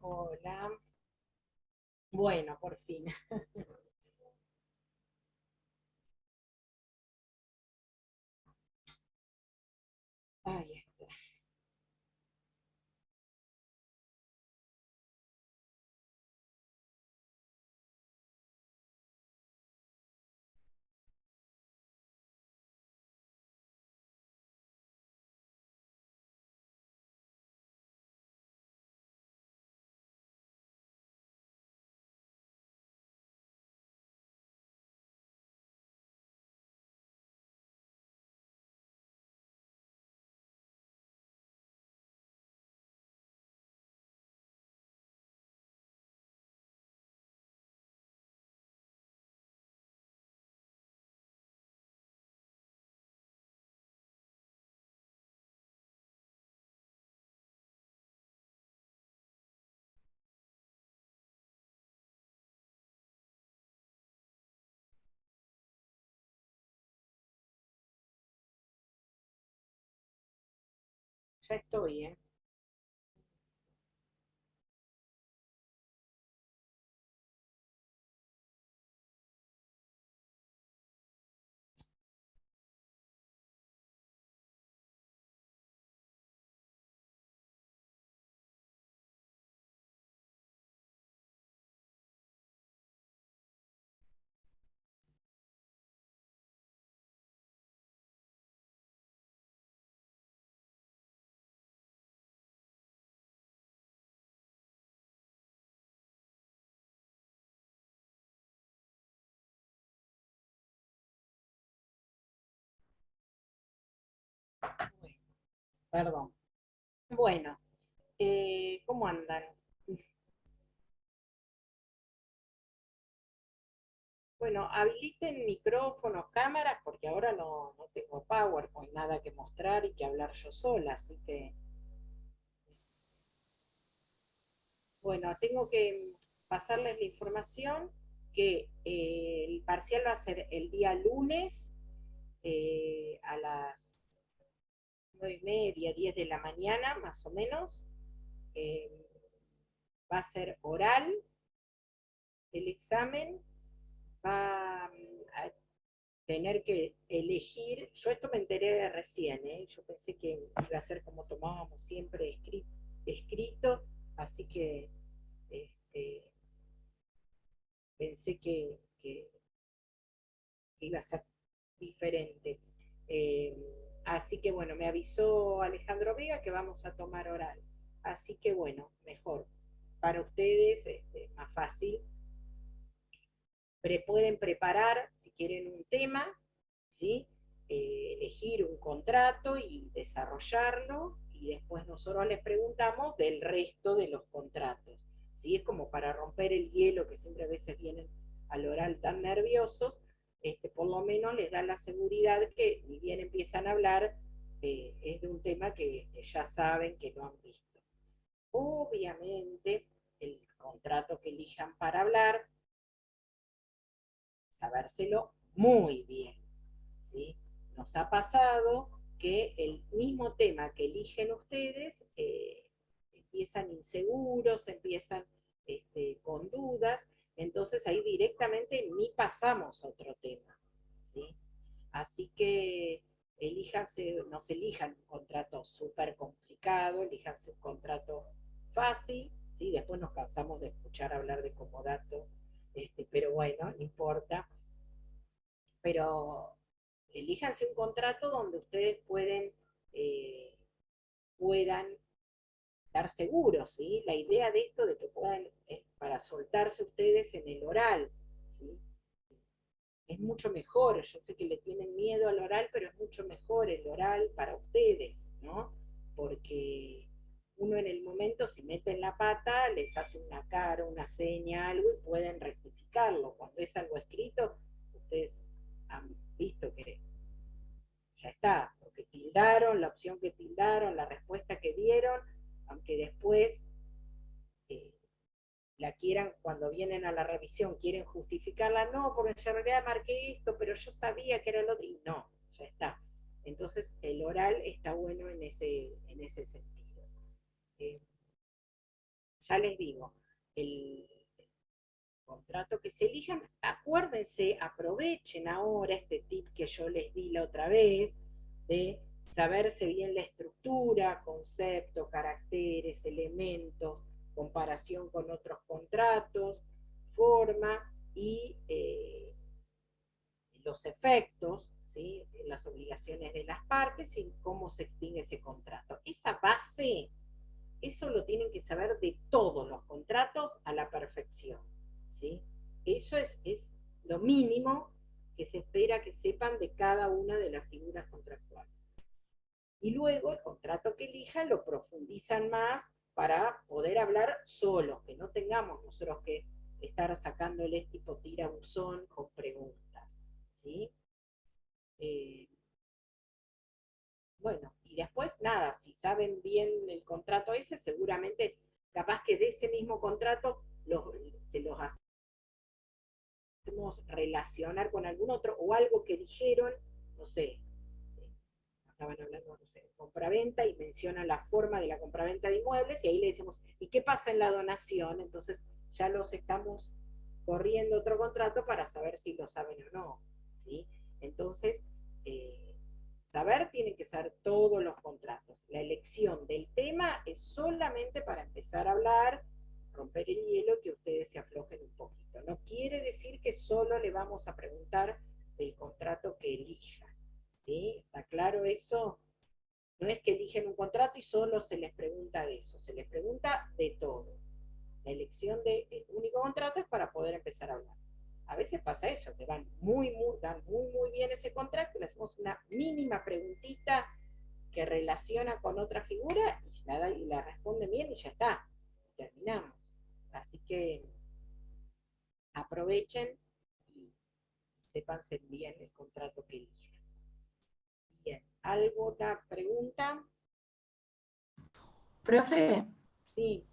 Hola. Bueno, por fin. Ahí está. Ya estoy, ¿eh? Bueno, perdón. Bueno, ¿cómo andan? Bueno, habiliten micrófonos, cámaras, porque ahora no tengo PowerPoint, nada que mostrar y que hablar yo sola, así que, bueno, tengo que pasarles la información que el parcial va a ser el día lunes a las 9:30, 10 de la mañana, más o menos. Eh, Va a ser oral el examen, va a tener que elegir, yo esto me enteré de recién, ¿eh? Yo pensé que iba a ser como tomábamos siempre escrito, así que este, pensé que iba a ser diferente. Eh, Así que bueno, me avisó Alejandro Vega que vamos a tomar oral. Así que bueno, mejor. Para ustedes, más fácil. Pueden preparar, si quieren, un tema, ¿sí? Elegir un contrato y desarrollarlo, y después nosotros les preguntamos del resto de los contratos. ¿Sí? Es como para romper el hielo, que siempre a veces vienen al oral tan nerviosos, por lo menos les da la seguridad que ni bien empiezan a hablar, es de un tema que ya saben, que lo han visto. Obviamente, el contrato que elijan para hablar sabérselo muy bien, ¿sí? Nos ha pasado que el mismo tema que eligen ustedes empiezan inseguros, empiezan con dudas, entonces ahí directamente ni pasamos a otro tema, ¿sí? Así que elíjanse, no se elijan un contrato súper complicado, elíjanse un contrato fácil, ¿sí? Después nos cansamos de escuchar hablar de comodato, pero bueno, no importa, pero elíjanse un contrato donde ustedes eh, puedan estar seguros, ¿sí? La idea de esto de que puedan, es para soltarse ustedes en el oral, ¿sí? Es mucho mejor, yo sé que le tienen miedo al oral, pero es mucho mejor el oral para ustedes, ¿no? Porque uno en el momento, si meten la pata, les hace una cara, una seña, algo y pueden rectificarlo. Cuando es algo escrito, ustedes han visto que ya está, porque tildaron, la opción que tildaron, la respuesta que dieron, aunque después eh, la quieran, cuando vienen a la revisión, quieren justificarla, no, porque en realidad marqué esto, pero yo sabía que era el otro, y no, ya está. Entonces, el oral está bueno en ese sentido. Eh, ya les digo, el contrato que se elijan, acuérdense, aprovechen ahora este tip que yo les di la otra vez, de saberse bien la estructura, concepto, caracteres, elementos, comparación con otros contratos, forma y los efectos, ¿sí? Las obligaciones de las partes y cómo se extingue ese contrato. Esa base, eso lo tienen que saber de todos los contratos a la perfección, ¿sí? Eso es lo mínimo que se espera que sepan de cada una de las figuras contractuales. Y luego el contrato que elijan lo profundizan más para poder hablar solos, que no tengamos nosotros que estar sacándoles tipo tira buzón con preguntas, ¿sí? Eh, bueno, y después nada, si saben bien el contrato ese, seguramente capaz que de ese mismo contrato se los hacemos relacionar con algún otro o algo que dijeron, no sé, estaban hablando, no sé, de compraventa y mencionan la forma de la compraventa de inmuebles y ahí le decimos, ¿y qué pasa en la donación? Entonces ya los estamos corriendo otro contrato para saber si lo saben o no, ¿sí? Entonces, saber tiene que ser todos los contratos. La elección del tema es solamente para empezar a hablar, romper el hielo, que ustedes se aflojen un poquito. No quiere decir que solo le vamos a preguntar del contrato que elija. ¿Sí? ¿Está claro eso? No es que eligen un contrato y solo se les pregunta de eso, se les pregunta de todo. La elección del único contrato es para poder empezar a hablar. A veces pasa eso, que dan muy bien ese contrato, le hacemos una mínima preguntita que relaciona con otra figura y la responde bien y ya está, terminamos. Así que aprovechen y sépanse bien el contrato que eligen. Bien, ¿alguna pregunta? Profe, Sí,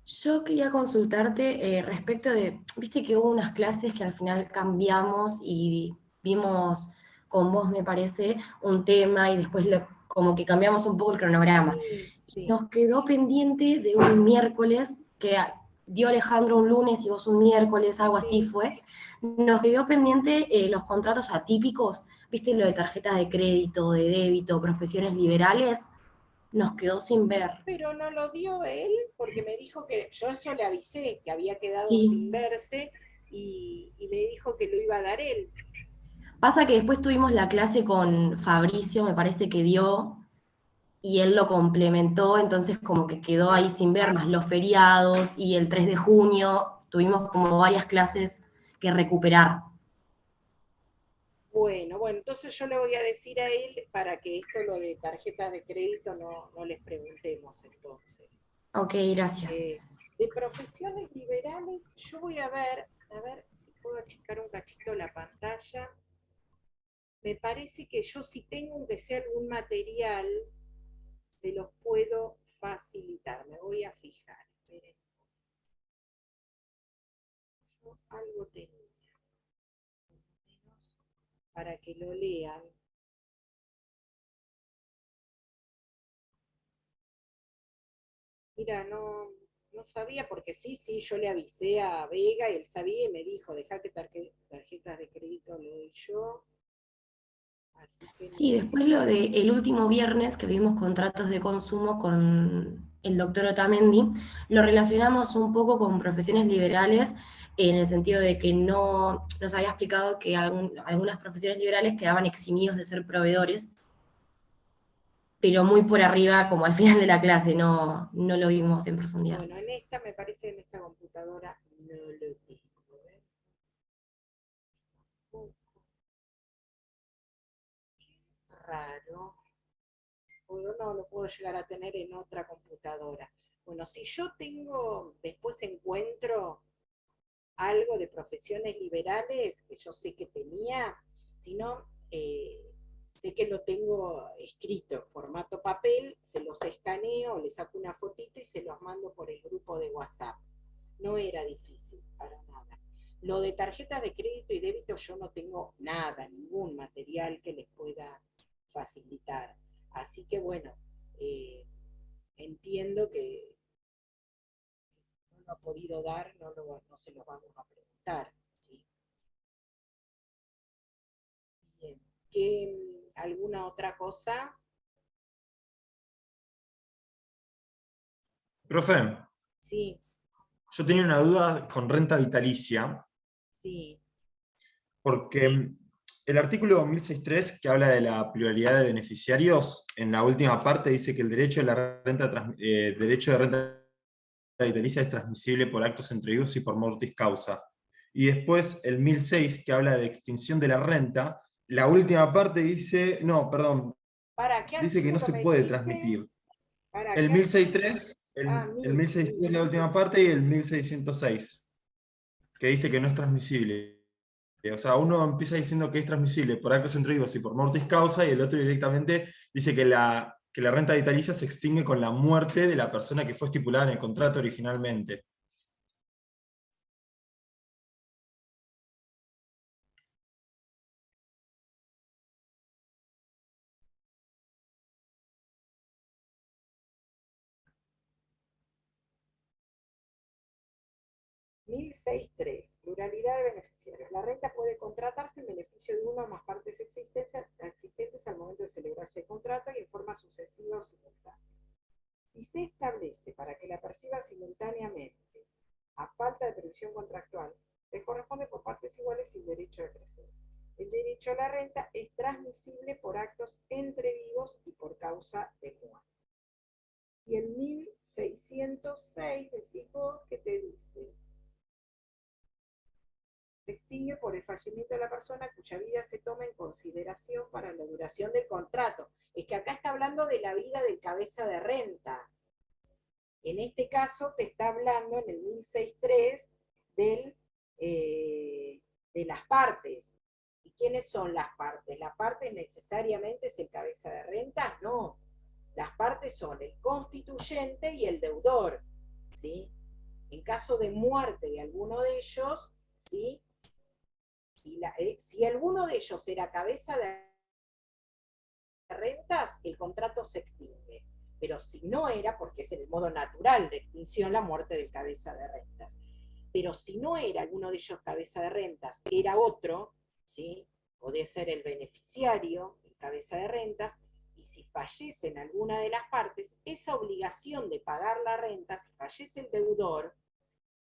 yo quería consultarte respecto de, viste que hubo unas clases que al final cambiamos y vimos con vos, me parece, un tema y después como que cambiamos un poco el cronograma. sí, sí, Nos quedó pendiente de un miércoles que dio Alejandro un lunes y vos un miércoles, algo así sí. fue. Nos quedó pendiente los contratos atípicos, viste lo de tarjetas de crédito, de débito, profesiones liberales, nos quedó sin ver. Pero no lo dio él porque me dijo que yo eso le avisé que había quedado Sí, sin verse y me dijo que lo iba a dar él. pasa que después tuvimos la clase con Fabricio, me parece que dio, y él lo complementó, entonces como que quedó ahí sin ver, Ah, más los feriados y el 3 de junio, tuvimos como varias clases que recuperar. bueno, entonces yo le voy a decir a él para que esto, lo de tarjetas de crédito, no les preguntemos entonces. Ok, gracias. Eh, de profesiones liberales, yo voy a ver si puedo achicar un cachito la pantalla. Me parece que yo si tengo que sea algún material, se los puedo facilitar. Me voy a fijar. Esperen, yo algo tenía, menos para que lo lean. Mira, no sabía, porque sí, yo le avisé a Vega y él sabía y me dijo, deja que tarjetas de crédito lo doy yo. Así que Sí, después lo de el último viernes que vimos contratos de consumo con el doctor Otamendi, lo relacionamos un poco con profesiones liberales en el sentido de que no nos había explicado que algunas profesiones liberales quedaban eximidos de ser proveedores, pero muy por arriba, como al final de la clase, no lo vimos en profundidad. bueno, en esta me parece, en esta computadora no lo tengo. ¿Eh? Raro. No lo puedo llegar a tener en otra computadora. Bueno, si yo tengo, después encuentro algo de profesiones liberales que yo sé que tenía, si no, sé que lo tengo escrito, formato papel, se los escaneo, le saco una fotito y se los mando por el grupo de WhatsApp. No era difícil, para nada. Lo de tarjetas de crédito y débito yo no tengo nada, ningún material que les pueda facilitar. Así que bueno, entiendo que no ha podido dar, no se los vamos a preguntar. ¿Sí? Bien. ¿Alguna otra cosa? Profe, Sí, yo tenía una duda con renta vitalicia, sí. porque el artículo 1063, que habla de la pluralidad de beneficiarios, en la última parte dice que el derecho derecho de renta vitalicia es transmisible por actos entre vivos y por mortis causa. Y después el 1006, que habla de extinción de la renta, la última parte dice, no, perdón, ¿Para qué dice que no artículo se me puede dijiste? transmitir. ¿Para El qué artículo? 1063, Ah, el 1063 la última parte y el 1606, que dice que no es transmisible. O sea, uno empieza diciendo que es transmisible por actos entre vivos y por mortis causa, y el otro directamente dice que la renta vitalicia se extingue con la muerte de la persona que fue estipulada en el contrato originalmente. Mil seis tres, pluralidad de beneficiarios. La renta puede contratarse en beneficio de una o más partes existentes al momento de celebrarse el contrato y en forma sucesiva o simultánea. Si se establece para que la perciba simultáneamente, a falta de previsión contractual, le corresponde por partes iguales el derecho de crecer. El derecho a la renta es transmisible por actos entre vivos y por causa de muerte. Y el 1606, decís vos, que te dice: se extingue por el fallecimiento de la persona cuya vida se toma en consideración para la duración del contrato. Es que acá está hablando de la vida del cabeza de renta. En este caso te está hablando en el 1063 del, de las partes. ¿Y quiénes son las partes? ¿Las partes necesariamente es el cabeza de renta? No. Las partes son el constituyente y el deudor. ¿Sí? En caso de muerte de alguno de ellos, ¿sí? Si alguno de ellos era cabeza de rentas, el contrato se extingue. Pero si no era, porque es en el modo natural de extinción la muerte del cabeza de rentas. Pero si no era alguno de ellos cabeza de rentas, era otro, ¿sí? Podía ser el beneficiario, el cabeza de rentas, y si fallece en alguna de las partes, esa obligación de pagar la renta, si fallece el deudor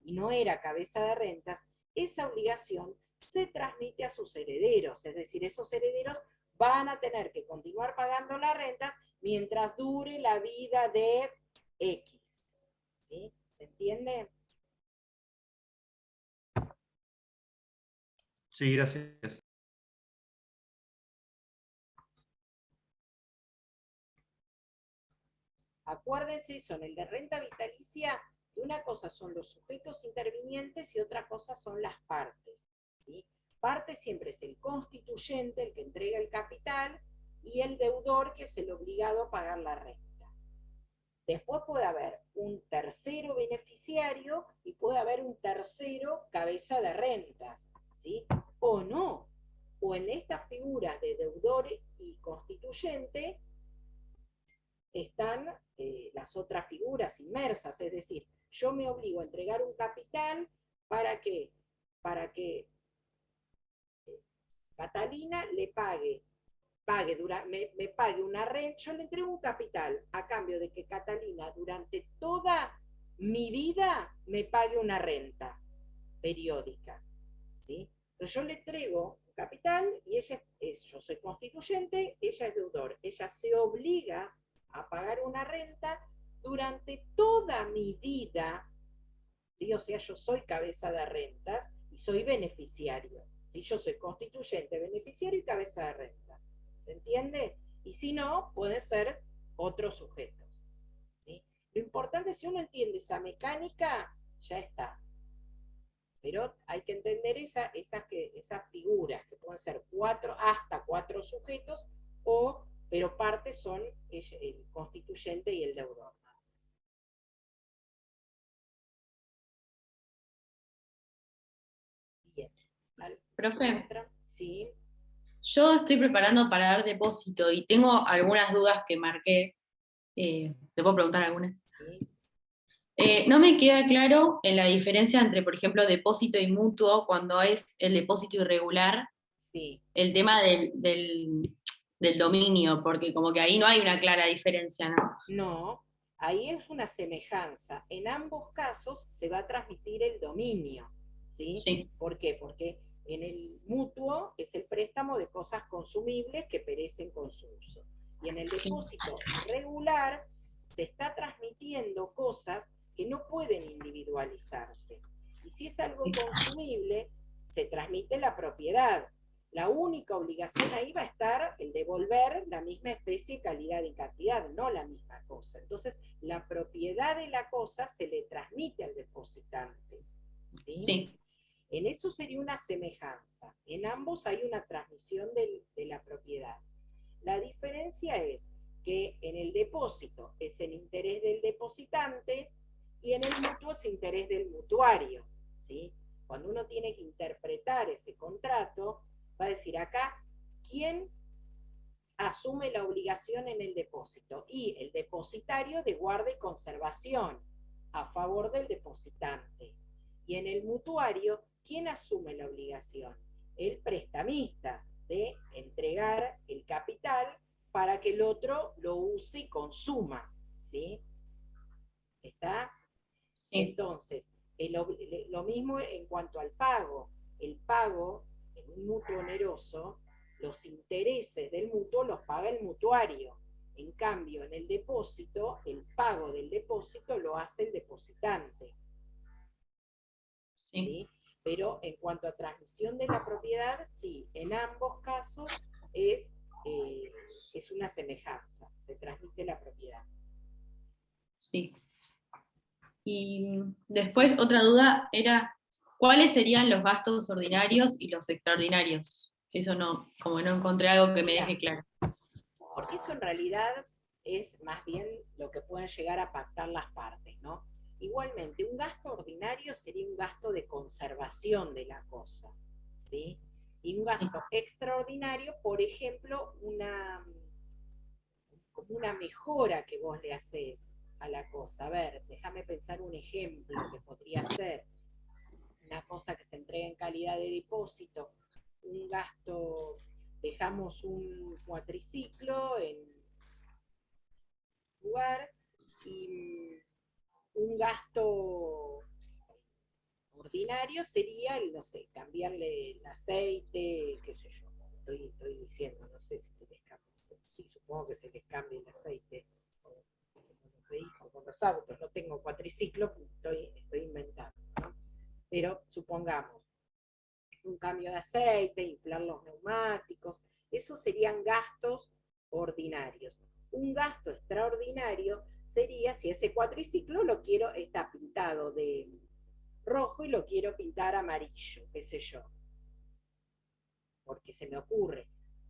y no era cabeza de rentas, esa obligación se transmite a sus herederos, es decir, esos herederos van a tener que continuar pagando la renta mientras dure la vida de X. ¿Sí? ¿Se entiende? Sí, gracias. Acuérdense eso, en el de renta vitalicia, que una cosa son los sujetos intervinientes y otra cosa son las partes. ¿Sí? Parte siempre es el constituyente, el que entrega el capital, y el deudor, que es el obligado a pagar la renta. Después puede haber un tercero beneficiario y puede haber un tercero cabeza de rentas, ¿sí? O no. O en estas figuras de deudor y constituyente están las otras figuras inmersas, es decir, yo me obligo a entregar un capital para que, para que Catalina le me pague una renta, yo le entrego un capital a cambio de que Catalina durante toda mi vida me pague una renta periódica. ¿Sí? Entonces yo le entrego un capital y yo soy constituyente, ella es deudor. Ella se obliga a pagar una renta durante toda mi vida, ¿sí? O sea, yo soy cabeza de rentas y soy beneficiario. ¿Sí? Yo soy constituyente, beneficiario y cabeza de renta. ¿Se entiende? Y si no, pueden ser otros sujetos. ¿Sí? Lo importante, si uno entiende esa mecánica, ya está. Pero hay que entender esas figuras, que pueden ser hasta cuatro sujetos, pero partes son el constituyente y el deudor. Bien. Profe, ¿Otra? Sí. yo estoy preparando para dar depósito y tengo algunas dudas que marqué. ¿Te puedo preguntar algunas? Sí. No me queda claro en la diferencia entre, por ejemplo, depósito y mutuo, cuando es el depósito irregular, Sí. el tema del dominio, porque como que ahí no hay una clara diferencia, ¿no? No, ahí es una semejanza. En ambos casos se va a transmitir el dominio, ¿sí? Sí, ¿Por qué? Porque en el mutuo es el préstamo de cosas consumibles que perecen con su uso. Y en el depósito regular se está transmitiendo cosas que no pueden individualizarse. Y si es algo consumible, se transmite la propiedad. La única obligación ahí va a estar el devolver la misma especie, calidad y cantidad, no la misma cosa. Entonces, la propiedad de la cosa se le transmite al depositante. ¿Sí? sí, En eso sería una semejanza. En ambos hay una transmisión de la propiedad. La diferencia es que en el depósito es el interés del depositante y en el mutuo es interés del mutuario. ¿Sí? Cuando uno tiene que interpretar ese contrato, va a decir acá, ¿quién asume la obligación en el depósito? Y el depositario de guarda y conservación a favor del depositante. Y en el mutuario, ¿quién asume la obligación? El prestamista de entregar el capital para que el otro lo use y consuma. ¿Sí? ¿Está? sí, Entonces, lo mismo en cuanto al pago. El pago en un mutuo oneroso, los intereses del mutuo los paga el mutuario. En cambio, en el depósito, el pago del depósito lo hace el depositante. sí, ¿Sí? Pero en cuanto a transmisión de la propiedad, sí, en ambos casos es, es una semejanza, se transmite la propiedad. sí. Y después otra duda era, ¿cuáles serían los gastos ordinarios y los extraordinarios? Eso no, como no encontré algo que me Mirá, deje claro. porque eso en realidad es más bien lo que pueden llegar a pactar las partes, ¿no? Igualmente, un gasto ordinario sería un gasto de conservación de la cosa, ¿sí? Y un gasto extraordinario, por ejemplo, como una mejora que vos le haces a la cosa. A ver, déjame pensar un ejemplo que podría ser una cosa que se entrega en calidad de depósito, un gasto, dejamos un cuatriciclo en lugar y un gasto ordinario sería el, no sé, cambiarle el aceite, qué sé yo, estoy diciendo, no sé si se les cambia, sí, supongo que se les cambie el aceite con los vehículos, con los autos, no tengo cuatriciclo, estoy inventando, ¿no? Pero supongamos, un cambio de aceite, inflar los neumáticos, esos serían gastos ordinarios. Un gasto extraordinario sería si ese cuatriciclo lo quiero, está pintado de rojo y lo quiero pintar amarillo, qué sé yo, porque se me ocurre.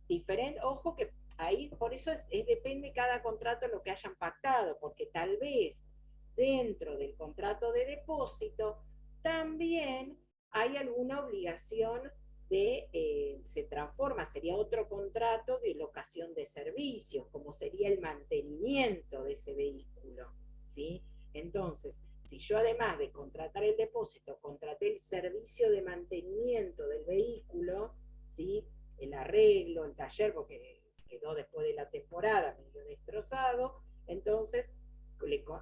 Diferente, ojo que ahí, por eso depende cada contrato lo que hayan pactado, porque tal vez dentro del contrato de depósito también hay alguna obligación se transforma, sería otro contrato de locación de servicios, como sería el mantenimiento de ese vehículo, ¿sí? Entonces, si yo además de contratar el depósito, contraté el servicio de mantenimiento del vehículo, ¿sí? El arreglo, el taller, porque quedó después de la temporada medio destrozado, entonces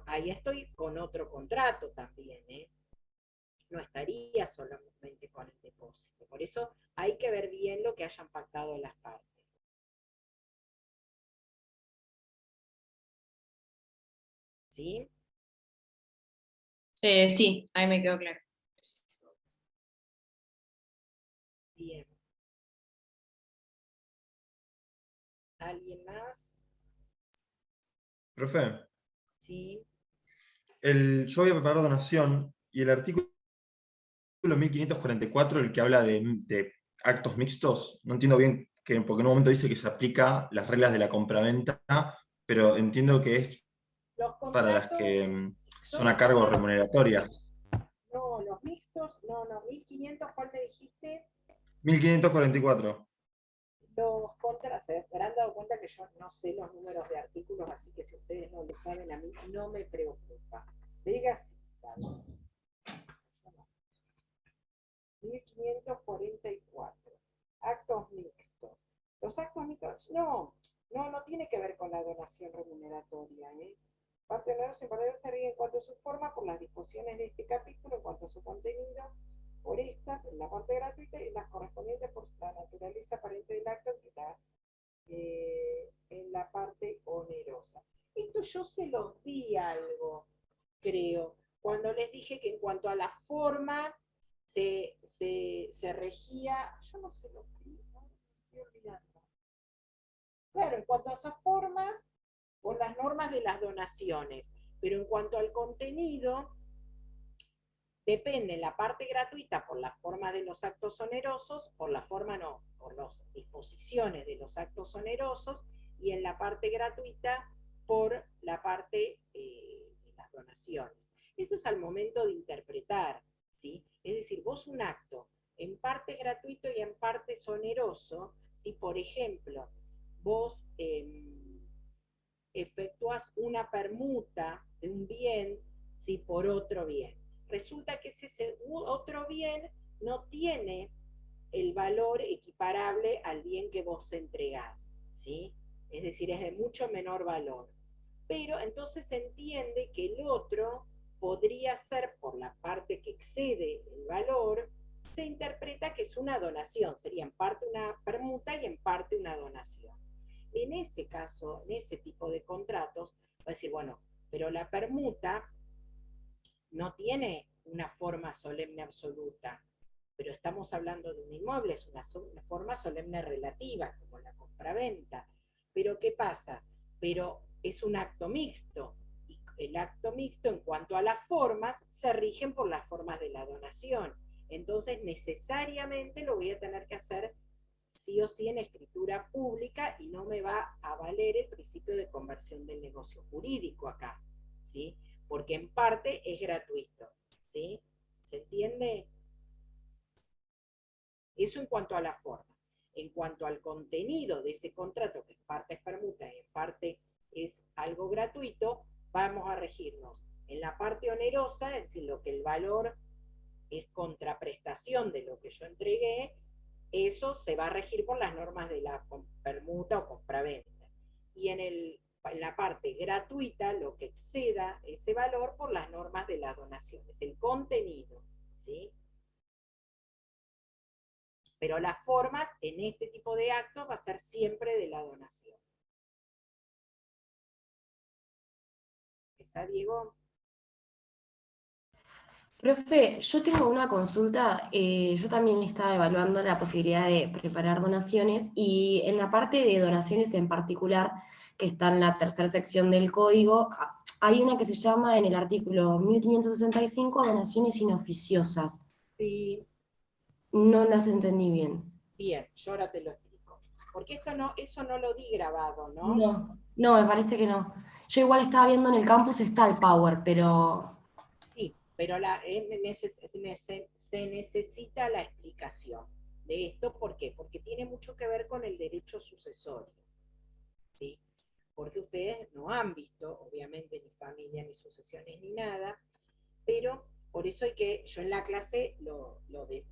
ahí estoy con otro contrato también, ¿eh? No estaría solamente con el depósito. Por eso hay que ver bien lo que hayan pactado las partes. ¿Sí? Sí, ahí me quedó claro. Bien. ¿Alguien más? Profe, Sí. yo voy a preparar donación y el artículo 1544, el que habla de actos mixtos, no entiendo bien porque en un momento dice que se aplica las reglas de la compraventa, pero entiendo que es Los para las contratos que son son a los cargo contratos. remuneratorias. No, los mixtos, no, 1500, ¿cuál me dijiste? 1544. Los contratos, se habrán dado cuenta que yo no sé los números de artículos, así que si ustedes no lo saben, a mí no me preocupa. grado. 1544. Actos mixtos. Los actos mixtos, no tiene que ver con la donación remuneratoria. Parte onerosa y parte se ríe en cuanto a su forma por las disposiciones de este capítulo, en cuanto a su contenido, por estas, en la parte gratuita, y las correspondientes por la naturaleza aparente del acto en la parte onerosa. Esto yo se los di algo, creo, cuando les dije que en cuanto a la forma se regía, yo no se los di, ¿no? Estoy olvidando. Claro, en cuanto a esas formas, por las normas de las donaciones, pero en cuanto al contenido, depende en la parte gratuita por la forma de los actos onerosos, por la forma no, por las disposiciones de los actos onerosos, y en la parte gratuita por la parte de las donaciones. Esto es al momento de interpretar, ¿sí? Es decir, vos un acto en parte gratuito y en parte oneroso, ¿sí? Por ejemplo, vos efectuás una permuta de un bien, ¿sí? Por otro bien. Resulta que ese otro bien no tiene el valor equiparable al bien que vos entregás, ¿sí? Es decir, es de mucho menor valor. Pero entonces se entiende que el otro podría ser, por la parte que excede el valor, se interpreta que es una donación, sería en parte una permuta y en parte una donación. En ese caso, en ese tipo de contratos, va a decir, bueno, pero la permuta no tiene una forma solemne absoluta, pero estamos hablando de un inmueble, es una forma solemne relativa, como la compraventa. Pero ¿qué pasa? Pero es un acto mixto, y el acto mixto en cuanto a las formas se rigen por las formas de la donación. Entonces necesariamente lo voy a tener que hacer sí o sí en escritura pública y no me va a valer el principio de conversión del negocio jurídico acá, ¿sí? Porque en parte es gratuito, ¿sí? ¿Se entiende? Eso en cuanto a la forma. En cuanto al contenido de ese contrato, que en parte es permuta y en parte es algo gratuito, vamos a regirnos en la parte onerosa, es decir, lo que el valor es contraprestación de lo que yo entregué, eso se va a regir por las normas de la permuta o compraventa. Y en la parte gratuita, lo que exceda ese valor por las normas de las donaciones, el contenido, ¿sí? Pero las formas en este tipo de actos va a ser siempre de la donación. ¿Está, Diego? Profe, yo tengo una consulta. Yo también estaba evaluando la posibilidad de preparar donaciones y en la parte de donaciones en particular, que está en la tercera sección del código, hay una que se llama en el artículo 1565 donaciones inoficiosas. Sí. No las entendí bien. Bien, yo ahora te lo explico. Porque eso no lo di grabado, ¿no? No, me parece que no. Yo igual estaba viendo en el campus está el Power, pero... Sí, pero se necesita la explicación de esto. ¿Por qué? Porque tiene mucho que ver con el derecho sucesorio, ¿sí? Porque ustedes no han visto, obviamente, ni familia, ni sucesiones, ni nada, pero por eso yo en la clase lo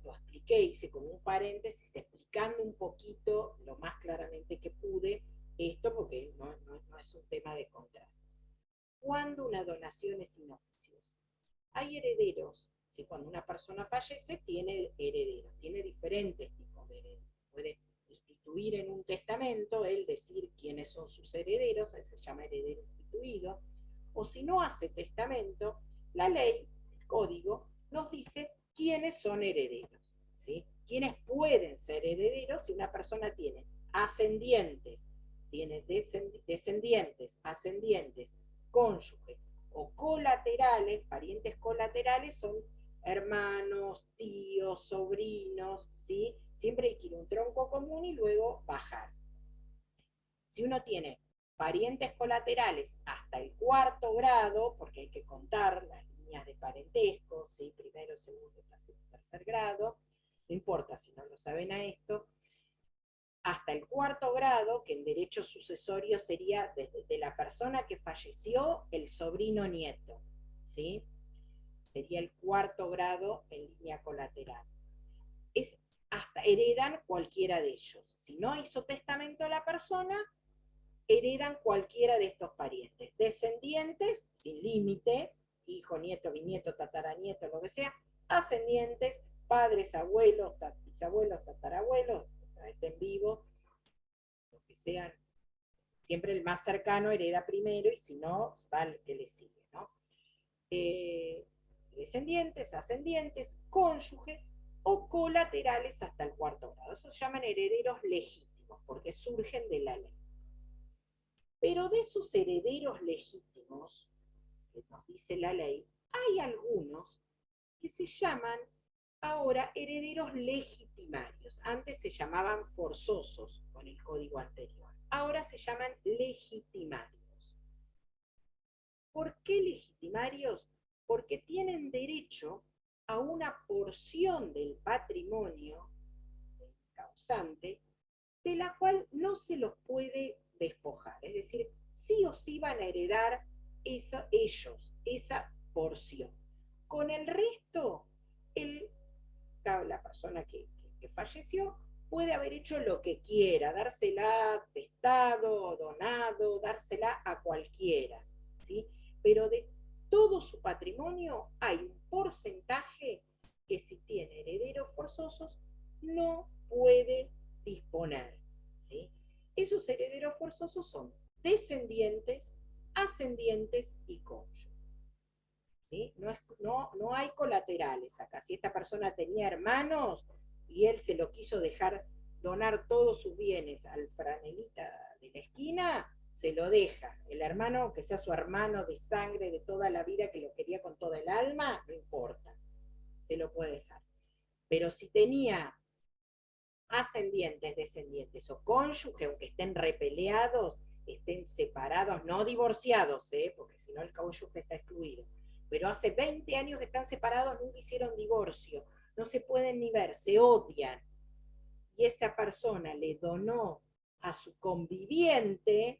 expliqué, hice como un paréntesis explicando un poquito, lo más claramente que pude, esto, porque no es un tema de contrato. ¿Cuándo una donación es inoficiosa? Hay herederos, ¿sí? Cuando una persona fallece, tiene herederos, tiene diferentes tipos de herederos. Puede instituir en un testamento, él decir quiénes son sus herederos, se llama heredero instituido, o si no hace testamento, la ley, el código, nos dice quiénes son herederos, ¿sí? Quiénes pueden ser herederos si una persona tiene ascendientes, tiene descendientes, ascendientes, cónyuge o colaterales, parientes colaterales son hermanos, tíos, sobrinos, ¿sí? Siempre hay que ir a un tronco común y luego bajar. Si uno tiene parientes colaterales hasta el 4º grado, porque hay que contar las líneas de parentesco, ¿sí? Primero, segundo, tercer grado, no importa si no lo saben a esto, hasta el 4º grado, que en derecho sucesorio sería desde la persona que falleció, el sobrino nieto, ¿sí? sería el cuarto grado en línea colateral. Hasta heredan cualquiera de ellos. Si no hizo testamento la persona, heredan cualquiera de estos parientes. Descendientes, sin límite, hijo, nieto, bisnieto, tataranieto, lo que sea. Ascendientes, padres, abuelos, bisabuelos, tatarabuelos, estén vivos, lo que sean. Siempre el más cercano hereda primero y si no, va el que le sigue, ¿no? Descendientes, ascendientes, cónyuge o colaterales hasta el cuarto grado. Eso se llaman herederos legítimos porque surgen de la ley. Pero de esos herederos legítimos, que nos dice la ley, hay algunos que se llaman ahora herederos legitimarios. Antes se llamaban forzosos con el código anterior. Ahora se llaman legitimarios. ¿Por qué legitimarios? Porque tienen derecho a una porción del patrimonio del causante de la cual no se los puede despojar. Es decir, sí o sí van a heredar ellos, esa porción. Con el resto, la persona que falleció puede haber hecho lo que quiera, dársela testado, donado, dársela a cualquiera, ¿sí? Pero de todo su patrimonio hay un porcentaje que si tiene herederos forzosos no puede disponer, ¿sí? Esos herederos forzosos son descendientes, ascendientes y cónyuges. ¿Sí? No hay colaterales acá. Si esta persona tenía hermanos y él se lo quiso dejar donar todos sus bienes al franelita de la esquina, se lo deja. El hermano, que sea su hermano de sangre de toda la vida, que lo quería con toda el alma, no importa, se lo puede dejar. Pero si tenía ascendientes, descendientes o cónyuge, aunque estén repeleados, estén separados, no divorciados, porque si no el cónyuge está excluido, pero hace 20 años que están separados, nunca hicieron divorcio, no se pueden ni ver, se odian, y esa persona le donó a su conviviente,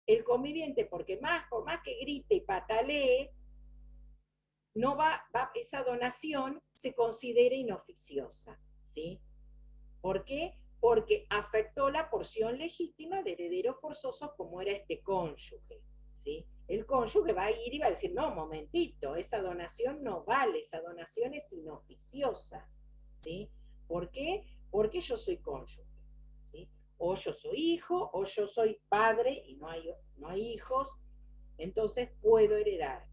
el conviviente, por más que grite y patalee, no esa donación se considera inoficiosa, ¿sí? ¿Por qué? Porque afectó la porción legítima de herederos forzosos como era este cónyuge, ¿sí? El cónyuge va a ir y va a decir, no, momentito, esa donación no vale, esa donación es inoficiosa, ¿sí? ¿Por qué? Porque yo soy cónyuge, ¿sí? O yo soy hijo, o yo soy padre y no hay hijos, entonces puedo heredar.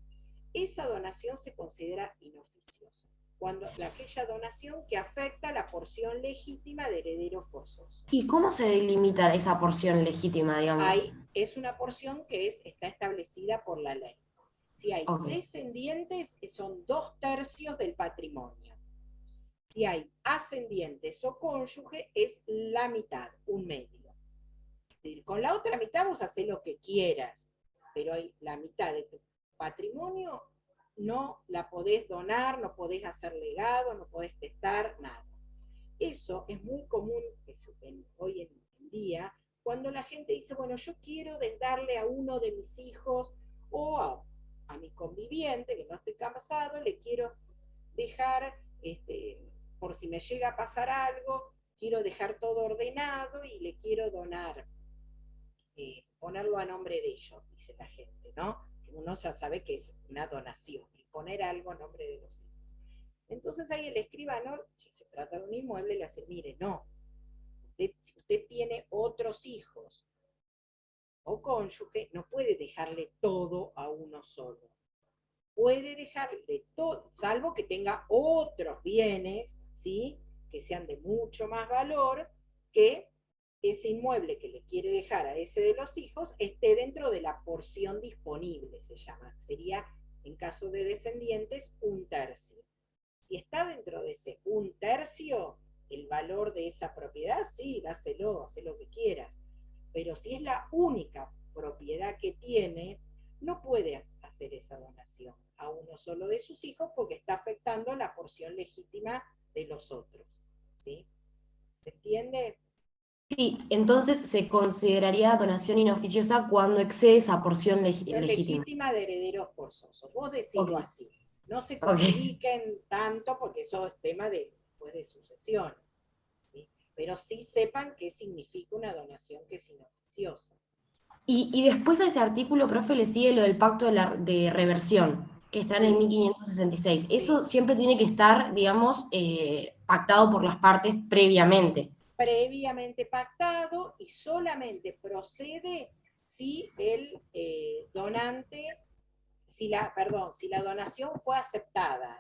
Esa donación se considera inoficiosa. Cuando aquella donación que afecta la porción legítima de heredero forzoso. ¿Y cómo se delimita esa porción legítima, digamos? Ahí es una porción que está establecida por la ley. Si hay descendientes, son 2/3 del patrimonio. Si hay ascendientes o cónyuge, es la mitad, un medio. Con la otra mitad vos hacés lo que quieras, pero hay la mitad de tu patrimonio no la podés donar, no podés hacer legado, no podés testar, nada. Eso es muy común hoy en día, cuando la gente dice, bueno, yo quiero darle a uno de mis hijos o a mi conviviente, que no estoy casado, le quiero dejar, por si me llega a pasar algo, quiero dejar todo ordenado y le quiero donar, ponerlo a nombre de ellos, dice la gente, ¿no? Uno ya sabe que es una donación, y poner algo a nombre de los hijos. Entonces ahí el escribano, si se trata de un inmueble, le hace, mire, no, si usted tiene otros hijos o cónyuge, no puede dejarle todo a uno solo. Puede dejarle todo, salvo que tenga otros bienes, ¿sí? Que sean de mucho más valor, que ese inmueble que le quiere dejar a ese de los hijos esté dentro de la porción disponible, se llama. Sería, en caso de descendientes, 1/3. Si está dentro de ese 1/3, el valor de esa propiedad, sí, dáselo, haz lo que quieras. Pero si es la única propiedad que tiene, no puede hacer esa donación a uno solo de sus hijos porque está afectando la porción legítima de los otros, ¿sí? ¿Se entiende? Sí, entonces se consideraría donación inoficiosa cuando excede esa porción legítima. Legítima de herederos forzosos. Vos decilo así. No se Ok. compliquen tanto porque eso es tema de, pues, de sucesión, ¿sí? Pero sí sepan qué significa una donación que es inoficiosa. Y después a ese artículo, profe, le sigue lo del pacto de reversión, que está en el Sí, 1566. sí. Eso siempre tiene que estar, digamos, pactado por las partes previamente. Previamente pactado y solamente procede si el donante, si la donación fue aceptada.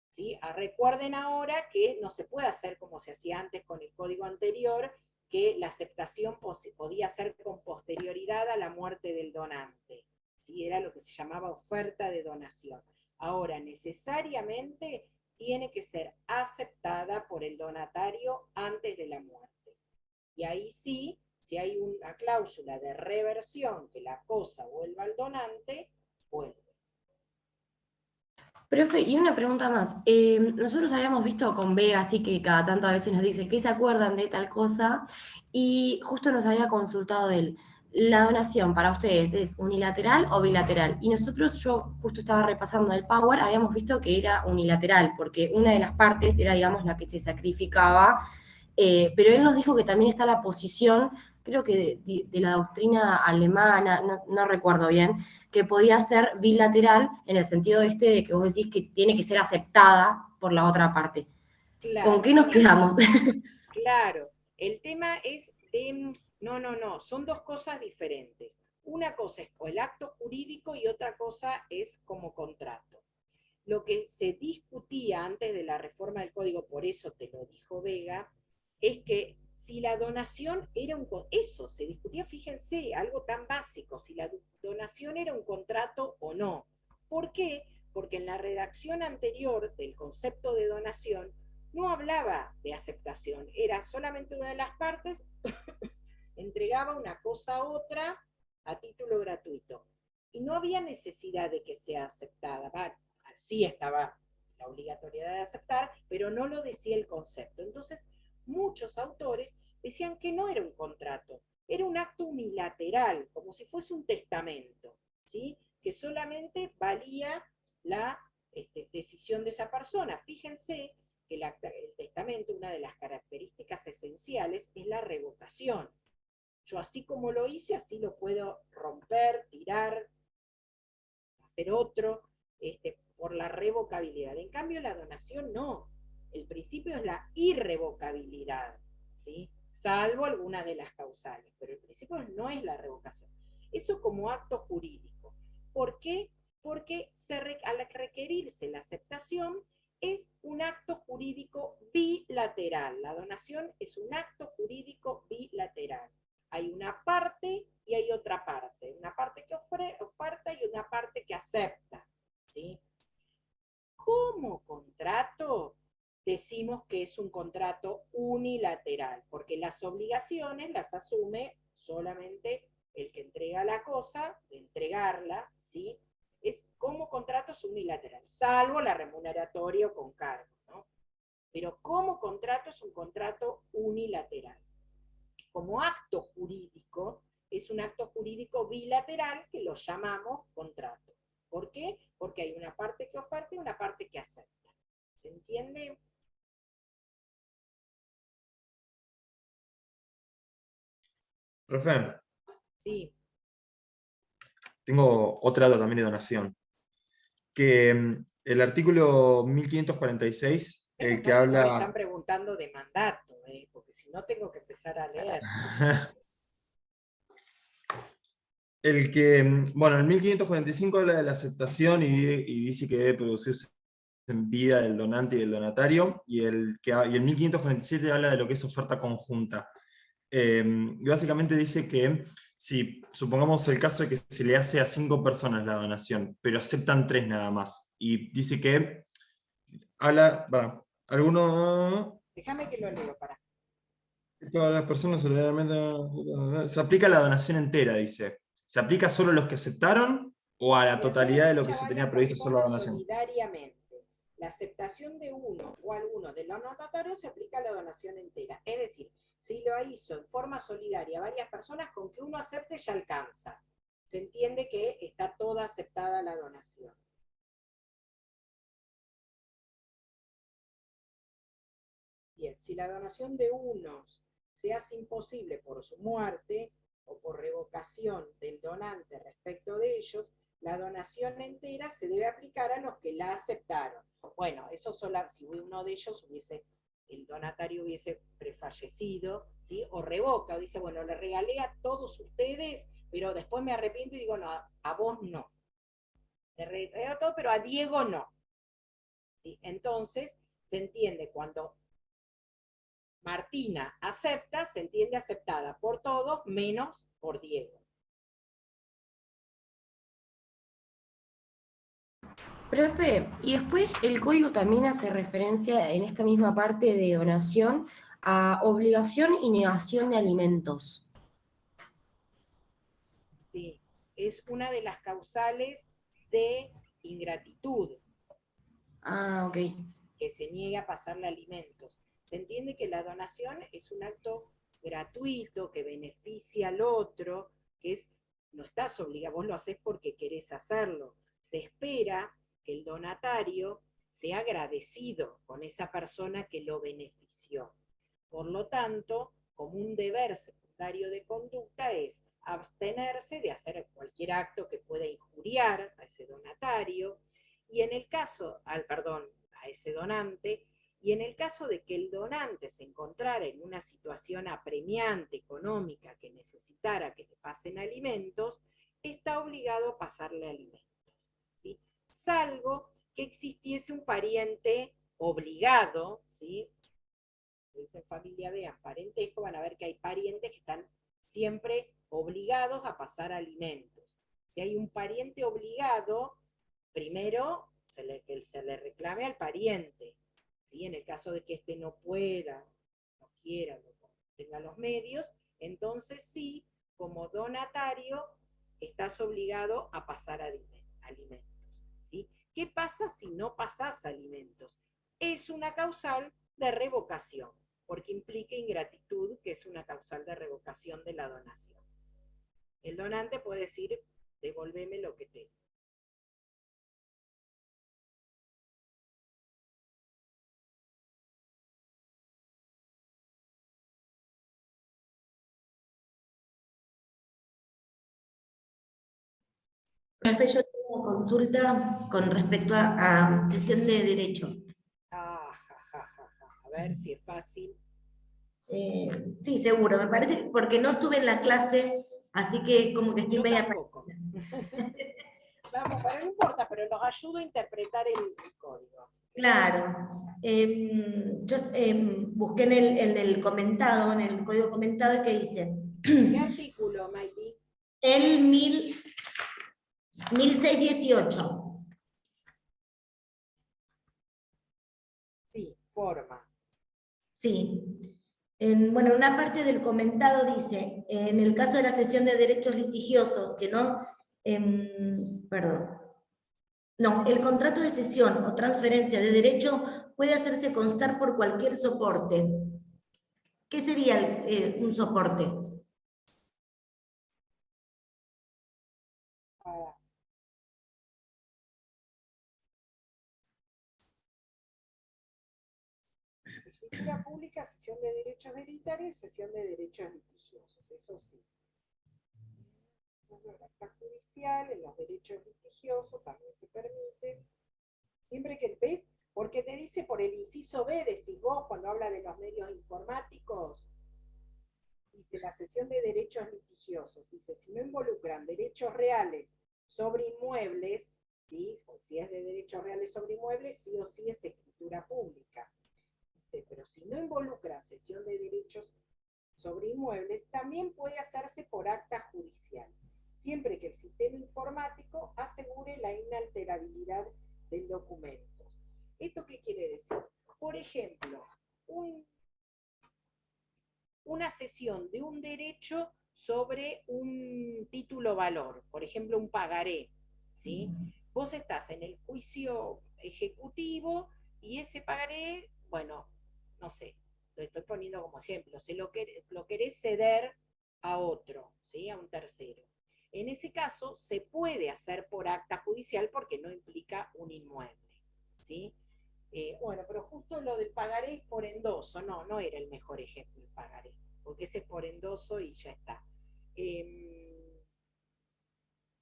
¿Sí? Recuerden ahora que no se puede hacer como se hacía antes con el código anterior, que la aceptación podía ser con posterioridad a la muerte del donante. ¿Sí? Era lo que se llamaba oferta de donación. Ahora, necesariamente tiene que ser aceptada por el donatario antes de la muerte. Y ahí sí, si hay una cláusula de reversión que la cosa vuelva al donante, vuelve. Profe, y una pregunta más. Nosotros habíamos visto con Vega, así que cada tanto a veces nos dice que se acuerdan de tal cosa, y justo nos había consultado él. ¿La donación para ustedes es unilateral o bilateral? Y nosotros, yo justo estaba repasando el Power, habíamos visto que era unilateral, porque una de las partes era, digamos, la que se sacrificaba, pero él nos dijo que también está la posición, creo que de la doctrina alemana, no recuerdo bien, que podía ser bilateral en el sentido este de que vos decís que tiene que ser aceptada por la otra parte. ¿Con Claro, qué nos quedamos? claro. El tema es, no, son dos cosas diferentes. Una cosa es el acto jurídico y otra cosa es como contrato. Lo que se discutía antes de la reforma del código, por eso te lo dijo Vega, es que si la donación era eso se discutía, fíjense, algo tan básico, si la donación era un contrato o no. ¿Por qué? Porque en la redacción anterior del concepto de donación no hablaba de aceptación, era solamente una de las partes entregaba una cosa a otra a título gratuito. Y no había necesidad de que sea aceptada. Sí estaba la obligatoriedad de aceptar, pero no lo decía el concepto. Entonces, muchos autores decían que no era un contrato, era un acto unilateral, como si fuese un testamento, ¿sí? Que solamente valía la decisión de esa persona. Fíjense que el testamento, una de las características esenciales es la revocación. Yo así como lo hice, así lo puedo romper, tirar, hacer otro, por la revocabilidad. En cambio, la donación no. El principio es la irrevocabilidad, ¿sí? Salvo algunas de las causales, pero el principio no es la revocación. Eso como acto jurídico. ¿Por qué? Porque al requerirse la aceptación es un acto jurídico bilateral. La donación es un acto jurídico bilateral. Hay una parte y hay otra parte. Una parte que oferta y una parte que acepta. ¿Sí? Como contrato, decimos que es un contrato unilateral, porque las obligaciones las asume solamente el que entrega la cosa, de entregarla, ¿sí? Es como contrato es unilateral, salvo la remuneratoria o con cargo, ¿no? Pero como contrato es un contrato unilateral. Como acto jurídico, es un acto jurídico bilateral que lo llamamos contrato. ¿Por qué? Porque hay una parte que oferta y una parte que acepta. ¿Se entiende? Profe, Sí. tengo otra dato también de donación. Que el artículo 1546, Menos el que mal que no me habla... están preguntando de mandato, porque si no tengo que empezar a leer. Bueno, el 1545 habla de la aceptación y dice que debe producirse en vida del donante y del donatario, y el 1547 habla de lo que es oferta conjunta. Y básicamente dice que si supongamos el caso de que se le hace a 5 personas la donación, pero aceptan 3 nada más, y dice que habla, bueno, algunos, Déjame que lo leo para. todas las personas se aplica la donación entera, dice. ¿Se aplica solo a los que aceptaron o a la Mira, yo las totalidad de lo que se escuchaba a tenía las previsto solo la personas donación? solidariamente. La aceptación de uno o alguno de los notatarios se aplica a la donación entera. Es decir, si lo hizo en forma solidaria varias personas, con que uno acepte ya alcanza. Se entiende que está toda aceptada la donación. Bien, si la donación de unos se hace imposible por su muerte o por revocación del donante respecto de ellos, la donación entera se debe aplicar a los que la aceptaron. Bueno, eso solo si uno de ellos el donatario hubiese prefallecido, ¿sí? O revoca, o dice, bueno, le regalé a todos ustedes, pero después me arrepiento y digo, no, a vos no. Le regalé a todo, pero a Diego no. ¿Sí? Entonces, se entiende cuando Martina acepta, se entiende aceptada por todos, menos por Diego. Profe, y después el código también hace referencia en esta misma parte de donación a obligación y negación de alimentos. Sí, es una de las causales de ingratitud. Ah, ok. Que se niegue a pasarle alimentos. Se entiende que la donación es un acto gratuito que beneficia al otro, que es, no estás obligado, vos lo haces porque querés hacerlo. Se espera que el donatario sea agradecido con esa persona que lo benefició. Por lo tanto, como un deber secundario de conducta es abstenerse de hacer cualquier acto que pueda injuriar a ese donatario, y en el caso, a ese donante, y en el caso de que el donante se encontrara en una situación apremiante económica que necesitara que le pasen alimentos, está obligado a pasarle alimentos, ¿sí? Salvo que existiese un pariente obligado, ¿sí? Dicen familia, vean, parentesco, van a ver que hay parientes que están siempre obligados a pasar alimentos. Si hay un pariente obligado, primero que se le reclame al pariente, ¿sí? En el caso de que éste no pueda, no quiera, no tenga los medios, entonces sí, como donatario, estás obligado a pasar alimentos, ¿sí? ¿Qué pasa si no pasas alimentos? Es una causal de revocación, porque implica ingratitud, que es una causal de revocación de la donación. El donante puede decir, devolveme lo que tengo. Profe, yo tengo una consulta con respecto a sesión de derecho. A ver si es fácil. Sí, seguro, me parece que porque no estuve en la clase, así que como que estoy Yo media... tampoco. Vamos, pero no importa, pero los ayudo a interpretar el código. Claro. Yo busqué en el comentado, en el código comentado, que dice... ¿Qué artículo, Maiti? El 1618. Sí, forma. Sí. Bueno, en una parte del comentado dice, en el caso de la cesión de derechos litigiosos, que no, perdón, no, el contrato de cesión o transferencia de derecho puede hacerse constar por cualquier soporte. ¿Qué sería un soporte? Escritura pública, cesión de derechos hereditarios y cesión de derechos litigiosos, eso sí. En la acta judicial, en los derechos litigiosos también se permite. Siempre que ves, porque te dice por el inciso B, decís vos cuando habla de los medios informáticos, dice la cesión de derechos litigiosos, dice si no involucran derechos reales sobre inmuebles, ¿sí? Si es de derechos reales sobre inmuebles, sí o sí es escritura pública. Dice, pero si no involucra cesión de derechos sobre inmuebles, también puede hacerse por acta judicial, siempre que el sistema informático asegure la inalterabilidad del documento. ¿Esto qué quiere decir? Por ejemplo, una cesión de un derecho sobre un título valor, por ejemplo, un pagaré, ¿sí? Vos estás en el juicio ejecutivo y ese pagaré, bueno, no sé, lo estoy poniendo como ejemplo, lo querés ceder a otro, ¿sí? A un tercero. En ese caso, se puede hacer por acta judicial porque no implica un inmueble, ¿sí? Bueno, pero justo lo del pagaré es por endoso, no era el mejor ejemplo el pagaré, porque ese es por endoso y ya está.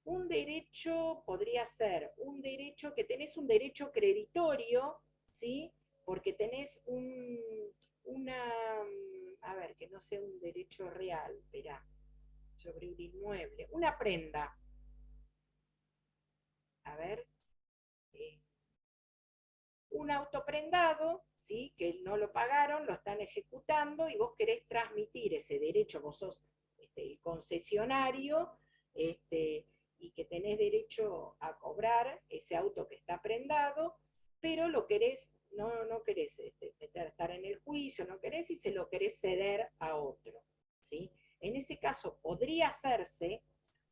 Un derecho podría ser un derecho que tenés un derecho creditorio, ¿sí? Porque tenés a ver, que no sea un derecho real, verá, sobre un inmueble, una prenda. A ver, un auto prendado, ¿sí? Que no lo pagaron, lo están ejecutando y vos querés transmitir ese derecho, vos sos el concesionario, y que tenés derecho a cobrar ese auto que está prendado, pero lo querés, no querés estar en el juicio, no querés y se lo querés ceder a otro, ¿sí? En ese caso podría hacerse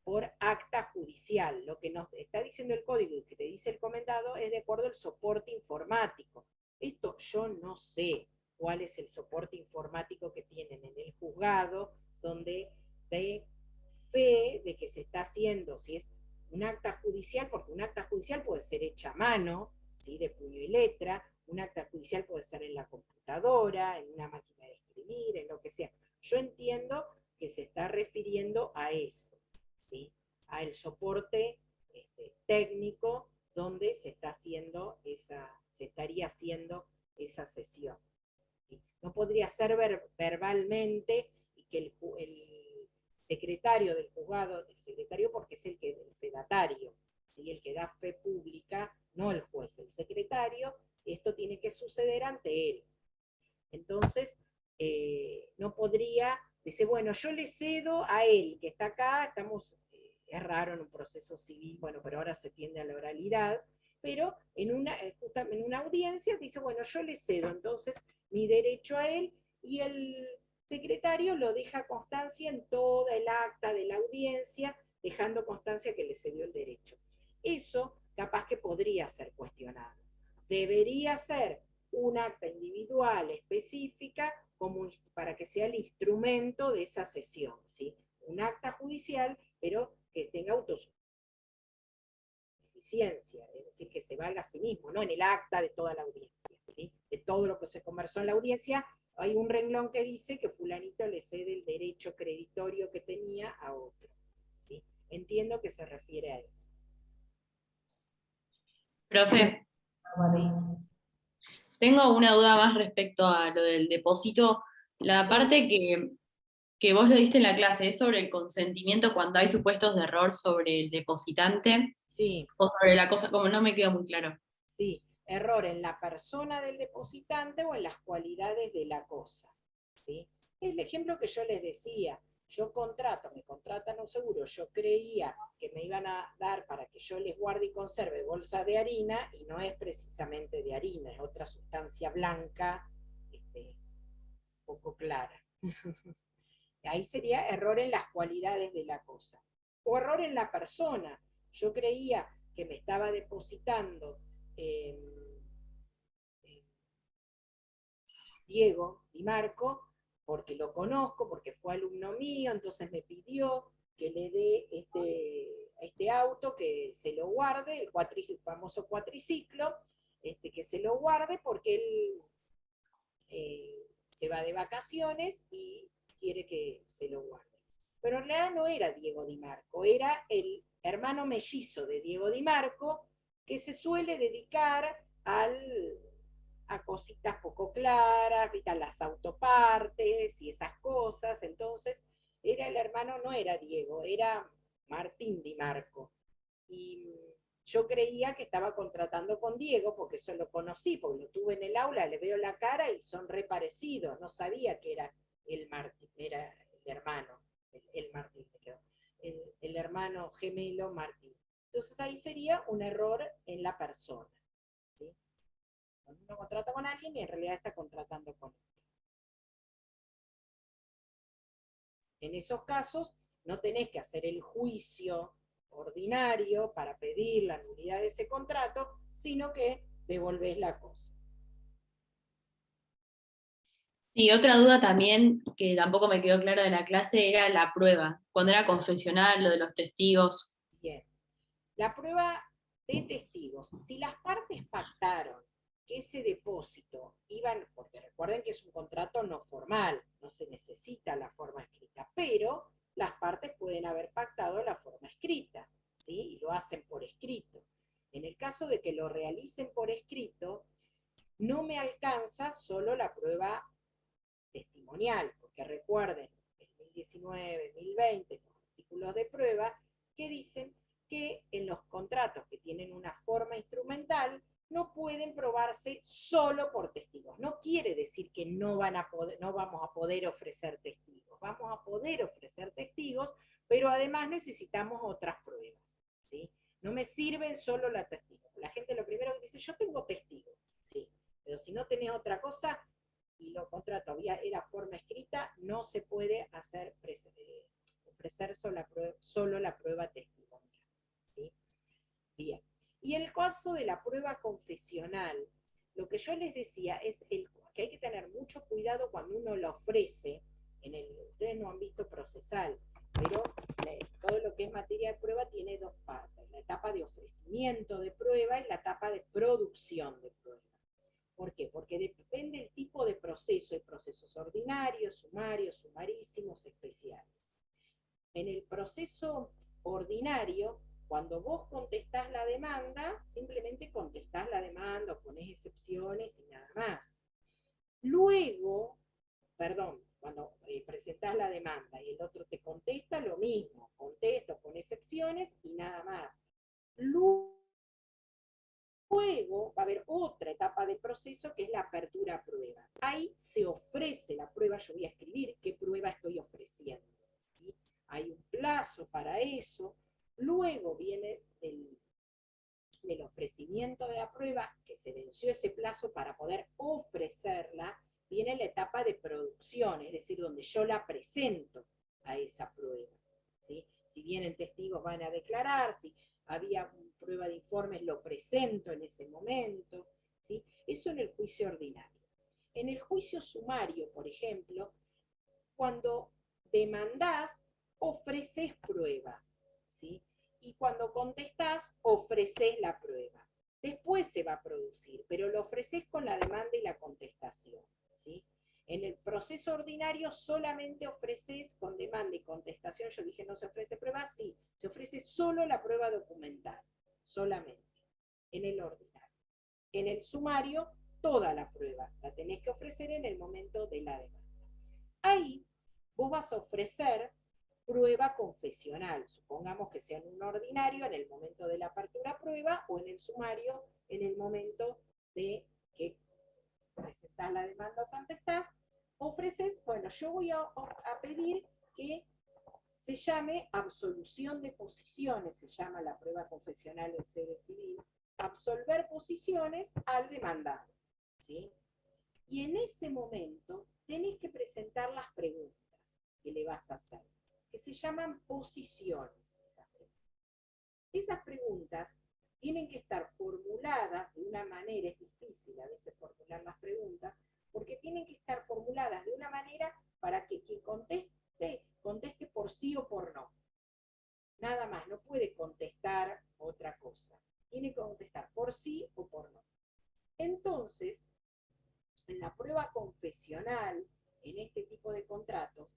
por acta judicial. Lo que nos está diciendo el código y que te dice el comendado es de acuerdo al soporte informático. Esto yo no sé cuál es el soporte informático que tienen en el juzgado, donde de fe de que se está haciendo, si es un acta judicial, porque un acta judicial puede ser hecha a mano, ¿sí? De puño y letra, un acta judicial puede ser en la computadora, en una máquina de escribir, en lo que sea. Yo entiendo que se está refiriendo a eso, ¿sí? Al soporte técnico donde se estaría haciendo esa sesión, ¿sí? No podría ser verbalmente y que el secretario del juzgado, el secretario porque es el fedatario, ¿sí? El que da fe pública, no el juez, el secretario, esto tiene que suceder ante él. Entonces, no podría decir, bueno, yo le cedo a él, que está acá, es raro en un proceso civil, bueno, pero ahora se tiende a la oralidad, pero en una audiencia dice, bueno, yo le cedo entonces mi derecho a él, y el secretario lo deja constancia en toda el acta de la audiencia, dejando constancia que le cedió el derecho. Eso capaz que podría ser cuestionado. Debería ser un acta individual específica para que sea el instrumento de esa sesión, ¿sí? Un acta judicial, pero que tenga autosuficiencia, es decir, que se valga a sí mismo, no en el acta de toda la audiencia, ¿sí? De todo lo que se conversó en la audiencia, hay un renglón que dice que fulanito le cede el derecho creditorio que tenía a otro, ¿sí? Entiendo que se refiere a eso. Profe, ¿Sí? tengo una duda más respecto a lo del depósito. La Sí. parte que vos le diste en la clase es sobre el consentimiento cuando hay supuestos de error sobre el depositante Sí. o sobre la cosa, como no me quedó muy claro. Sí, error en la persona del depositante o en las cualidades de la cosa, ¿sí? El ejemplo que yo les decía, me contratan un seguro, yo creía que me iban a dar para que yo les guarde y conserve bolsa de harina, y no es precisamente de harina, es otra sustancia blanca, poco clara. Ahí sería error en las cualidades de la cosa. O error en la persona. Yo creía que me estaba depositando Diego Di Marco, porque lo conozco, porque fue alumno mío, entonces me pidió que le dé este auto, que se lo guarde, el famoso cuatriciclo, que se lo guarde porque él se va de vacaciones y quiere que se lo guarde. Pero en realidad no era Diego Di Marco, era el hermano mellizo de Diego Di Marco, que se suele dedicar a cositas poco claras, a las autopartes y esas cosas. Entonces, era el hermano, no era Diego, era Martín Di Marco. Y yo creía que estaba contratando con Diego, porque eso lo conocí, porque lo tuve en el aula, le veo la cara y son re parecidos. No sabía que era el Martín, era el hermano, el Martín, me quedó, el hermano gemelo Martín. Entonces ahí sería un error en la persona, ¿sí? Cuando uno contrata con alguien y en realidad está contratando con otro. En esos casos no tenés que hacer el juicio ordinario para pedir la nulidad de ese contrato, sino que devolvés la cosa. Y otra duda también, que tampoco me quedó clara de la clase, era la prueba. Cuando era confesional, lo de los testigos. Bien. La prueba de testigos. Si las partes pactaron que ese depósito porque recuerden que es un contrato no formal, no se necesita la forma escrita, pero las partes pueden haber pactado la forma escrita, ¿sí? Y lo hacen por escrito. En el caso de que lo realicen por escrito, no me alcanza solo la prueba testimonial, porque recuerden, 2019, 2020, los artículos de prueba que dicen que en los contratos que tienen una forma instrumental no pueden probarse solo por testigos. No quiere decir que no vamos a poder ofrecer testigos. Vamos a poder ofrecer testigos, pero además necesitamos otras pruebas, ¿sí? No me sirven solo los testigos. La gente lo primero que dice, yo tengo testigos, ¿sí? Pero si no tenés otra cosa, y lo contrato era forma escrita, no se puede ofrecer solo la prueba testimonial, ¿sí? Bien. Y en el caso de la prueba confesional, lo que yo les decía es que hay que tener mucho cuidado cuando uno la ofrece. Ustedes no han visto procesal, pero todo lo que es materia de prueba tiene dos partes: la etapa de ofrecimiento de prueba y la etapa de producción de prueba. ¿Por qué? Porque depende del tipo de proceso. Hay procesos ordinarios, sumarios, sumarísimos, especiales. En el proceso ordinario, cuando vos contestás la demanda, simplemente contestás la demanda o ponés excepciones y nada más. Luego, cuando presentás la demanda y el otro te contesta, lo mismo, contesto, pone excepciones y nada más. Luego va a haber otra etapa del proceso que es la apertura a prueba. Ahí se ofrece la prueba, yo voy a escribir qué prueba estoy ofreciendo, ¿sí? Hay un plazo para eso. Luego viene del ofrecimiento de la prueba, que se venció ese plazo para poder ofrecerla, viene la etapa de producción, es decir, donde yo la presento a esa prueba, ¿sí? Si vienen testigos van a declarar, si había prueba de informes, lo presento en ese momento, ¿sí? Eso en el juicio ordinario. En el juicio sumario, por ejemplo, cuando demandás, ofreces prueba, ¿sí? Y cuando contestás, ofreces la prueba. Después se va a producir, pero lo ofreces con la demanda y la contestación, ¿sí? En el proceso ordinario solamente ofreces con demanda y contestación. Yo dije, ¿no se ofrece prueba? Sí, se ofrece solo la prueba documental, solamente, en el ordinario. En el sumario, toda la prueba la tenés que ofrecer en el momento de la demanda. Ahí vos vas a ofrecer prueba confesional, supongamos que sea en un ordinario en el momento de la apertura a prueba o en el sumario en el momento de que presentás la demanda o contestás, ofreces, bueno, yo voy a pedir que se llame absolución de posiciones, se llama la prueba confesional en sede civil, absolver posiciones al demandado, ¿sí? Y en ese momento tenés que presentar las preguntas que le vas a hacer, que se llaman posiciones. Esas preguntas tienen que estar formuladas de una manera, es difícil a veces formular las preguntas, porque tienen que estar formuladas de una manera para que quien conteste por sí o por no. Nada más, no puede contestar otra cosa. Tiene que contestar por sí o por no. Entonces, en la prueba confesional, en este tipo de contratos,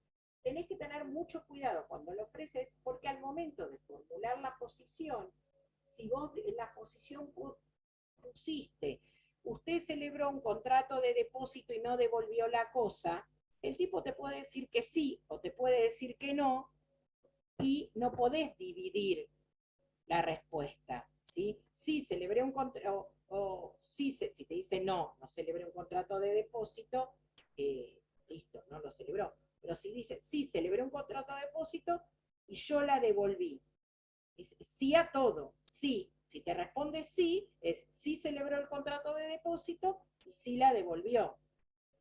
tenés que tener mucho cuidado cuando lo ofreces, porque al momento de formular la posición, si vos en la posición pusiste, usted celebró un contrato de depósito y no devolvió la cosa, el tipo te puede decir que sí o te puede decir que no, y no podés dividir la respuesta, ¿sí? Sí, celebré un contrato, o sí, si te dice no celebré un contrato de depósito, listo, no lo celebró. Pero si dice, sí, celebré un contrato de depósito y yo la devolví. Es sí a todo, sí. Si te responde sí, es sí celebró el contrato de depósito y sí la devolvió,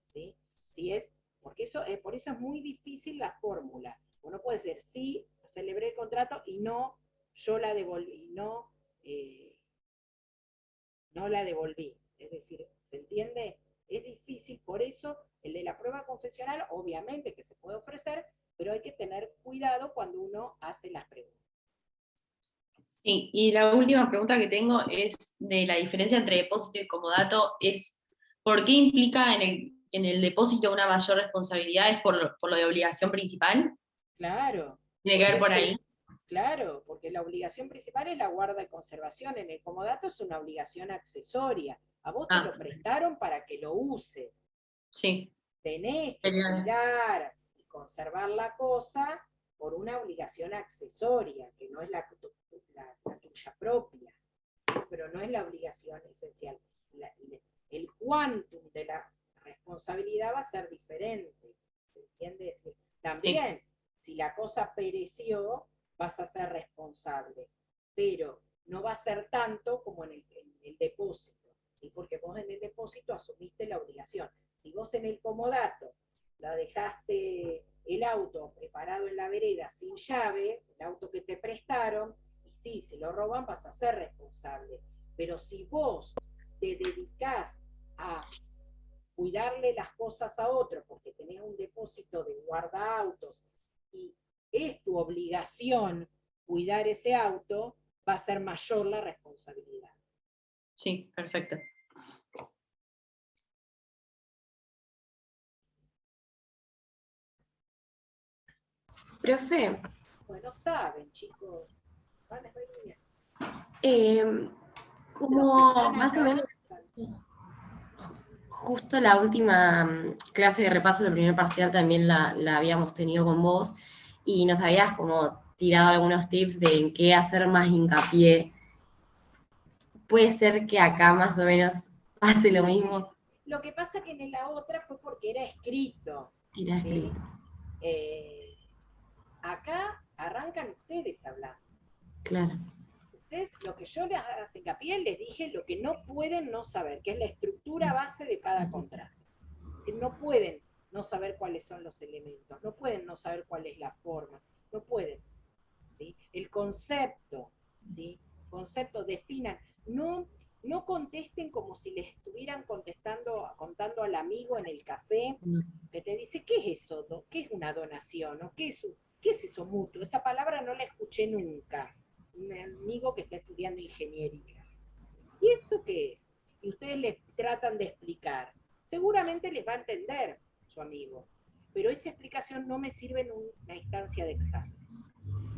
¿sí? Sí es, porque por eso es muy difícil la fórmula. Uno puede decir, sí, celebré el contrato y no, yo la devolví, no la devolví. Es decir, ¿se entiende? Es difícil, por eso el de la prueba confesional, obviamente que se puede ofrecer, pero hay que tener cuidado cuando uno hace las preguntas. Sí, y la última pregunta que tengo es de la diferencia entre depósito y comodato, es ¿por qué implica en el depósito una mayor responsabilidad? ¿Es por lo de obligación principal? Claro, ¿Tiene que porque ver por ahí? claro, porque la obligación principal es la guarda y conservación. En el comodato es una obligación accesoria. A vos te Ah, lo prestaron para que lo uses. sí. Tenés que Quería- cuidar y conservar la cosa por una obligación accesoria, que no es la tuya propia, pero no es la obligación esencial. El quantum de la responsabilidad va a ser diferente. ¿Se entiende? Sí, También, si la cosa pereció, vas a ser responsable, pero no va a ser tanto como en el depósito, ¿sí? Porque vos en el depósito asumiste la obligación. Si vos en el comodato la dejaste el auto preparado en la vereda sin llave, el auto que te prestaron, y sí, si lo roban vas a ser responsable. Pero si vos te dedicás a cuidarle las cosas a otro porque tenés un depósito de guardaautos y es tu obligación cuidar ese auto, va a ser mayor la responsabilidad. sí, perfecto. Profe, Bueno, saben, chicos, van a ver bien. Los que como están más o acá menos saben. justo la última clase de repaso del primer parcial también la habíamos tenido con vos y nos habías como tirado algunos tips de en qué hacer más hincapié. Puede ser que acá más o menos pase lo mismo. Lo que pasa que en la otra fue porque era escrito. Era ¿Sí? escrito. Acá arrancan ustedes hablando. Claro. Ustedes, lo que yo les hago hincapié, les dije lo que no pueden no saber, que es la estructura base de cada contrato. Es decir, no pueden no saber cuáles son los elementos, no pueden no saber cuál es la forma, no pueden. ¿Sí? El concepto, ¿sí? Concepto, definan, no contesten como si les estuvieran contando al amigo en el café, que te dice, ¿qué es eso? ¿Qué es una donación? ¿O qué es eso mutuo? Esa palabra no la escuché nunca. Un amigo que está estudiando ingeniería. ¿Y eso qué es? Y ustedes les tratan de explicar. Seguramente les va a entender su amigo, pero esa explicación no me sirve en una instancia de examen.